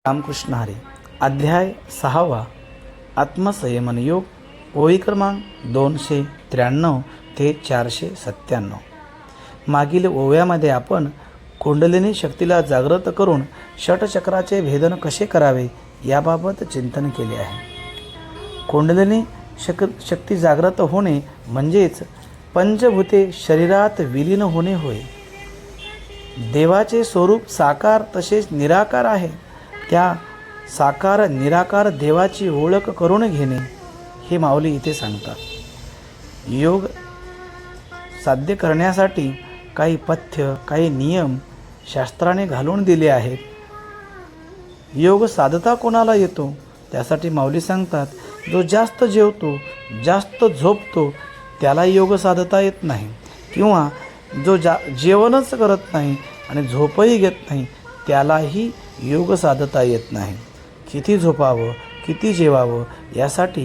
रामकृष्ण हरी. अध्याय 6वा आत्मसंयमन योग. ओळी क्रमांक 293 ते 497. मागील ओव्यामध्ये आपण कुंडलिनी शक्तीला जागृत करून षटचक्राचे भेदन कसे करावे याबाबत चिंतन केले आहे. कुंडलिनी शक्ती जागृत होणे म्हणजेच पंचभूते शरीरात विलीन होणे होय. देवाचे स्वरूप साकार तसेच निराकार आहे. त्या साकार निराकार देवाची ओळख करून घेणे हे माऊली इथे सांगतात. योग साध्य करण्यासाठी काही पथ्य काही नियम शास्त्राने घालून दिले आहेत. योग साधता कोणाला येतो त्यासाठी माऊली सांगतात, जो जास्त जेवतो जास्त झोपतो त्याला योग साधता येत नाही, किंवा जो जेवणच करत नाही आणि झोपही घेत नाही त्यालाही योग साधता येत नाही. किती झोपावं किती जेवावं यासाठी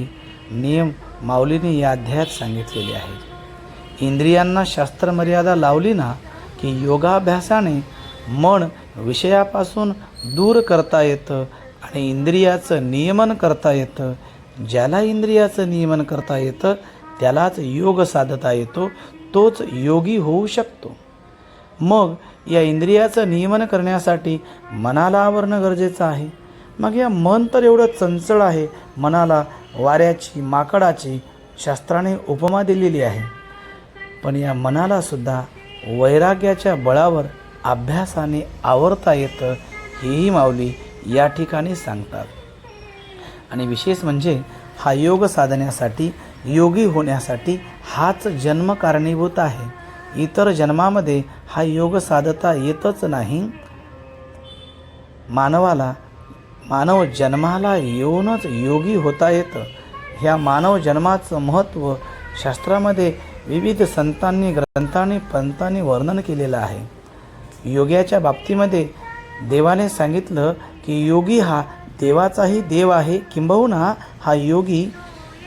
नियम माऊलीने या अध्यायात सांगितलेले आहेत. इंद्रियांना शास्त्रमर्यादा लावली ना की योगाभ्यासाने मन विषयापासून दूर करता येतं आणि इंद्रियाचं नियमन करता येतं. ज्याला इंद्रियाचं नियमन करता येतं त्यालाच योग साधता येतो, तोच योगी होऊ शकतो. मग या इंद्रियाचं नियमन करण्यासाठी मनाला आवरणं गरजेचं आहे. मग या मन तर एवढं चंचल आहे, मनाला वाऱ्याची माकडाची शास्त्राने उपमा दिलेली आहे. पण या मनाला सुद्धा वैराग्याच्या बळावर अभ्यासाने आवरता येतं हेही माऊली या ठिकाणी सांगतात. आणि विशेष म्हणजे हा योग साधण्यासाठी योगी होण्यासाठी हाच जन्म कारणीभूत आहे. इतर जन्मामध्ये हा योग साधता येतच नाही. मानव जन्माला येऊनच योगी होता येतं. ह्या मानव जन्माचं महत्त्व शास्त्रामध्ये विविध संतांनी ग्रंथांनी पंथांनी वर्णन केलेलं आहे. योग्याच्या बाबतीमध्ये देवाने सांगितलं की योगी हा देवाचाही देव आहे, किंबहुना हा योगी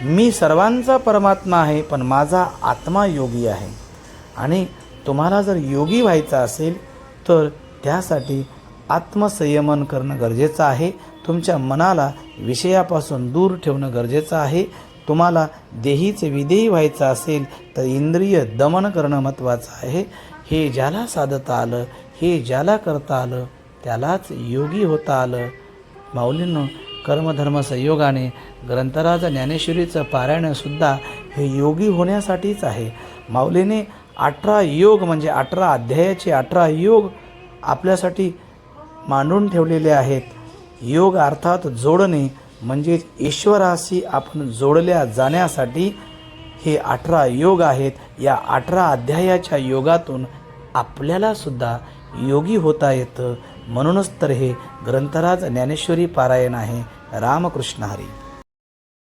मी सर्वांचा परमात्मा आहे पण माझा आत्मा योगी आहे. आणि तुम्हाला जर योगी व्हायचं असेल तर त्यासाठी आत्मसंयमन करणं गरजेचं आहे. तुमच्या मनाला विषयापासून दूर ठेवणं गरजेचं आहे. तुम्हाला देहीचे विधेयी व्हायचं असेल तर इंद्रिय दमन करणं महत्त्वाचं आहे. हे ज्याला साधता आलं, हे ज्याला करता आलं त्यालाच योगी होता आलं. माऊलींनो कर्मधर्म संयोगाने ग्रंथराज ज्ञानेश्वरीचं पारायणसुद्धा हे योगी होण्यासाठीच आहे. माऊलीने 18 योग म्हणजे 18 अध्यायाचे 18 योग आपल्यासाठी मांडून ठेवलेले आहेत. योग अर्थात जोडणे म्हणजेच ईश्वराशी आपण जोडल्या जाण्यासाठी हे 18 योग आहेत. या 18 अध्यायाच्या योगातून आपल्याला सुद्धा योगी होता येतं. म्हणूनच तर हे ग्रंथराज ज्ञानेश्वरी पारायण आहे. रामकृष्ण हरी.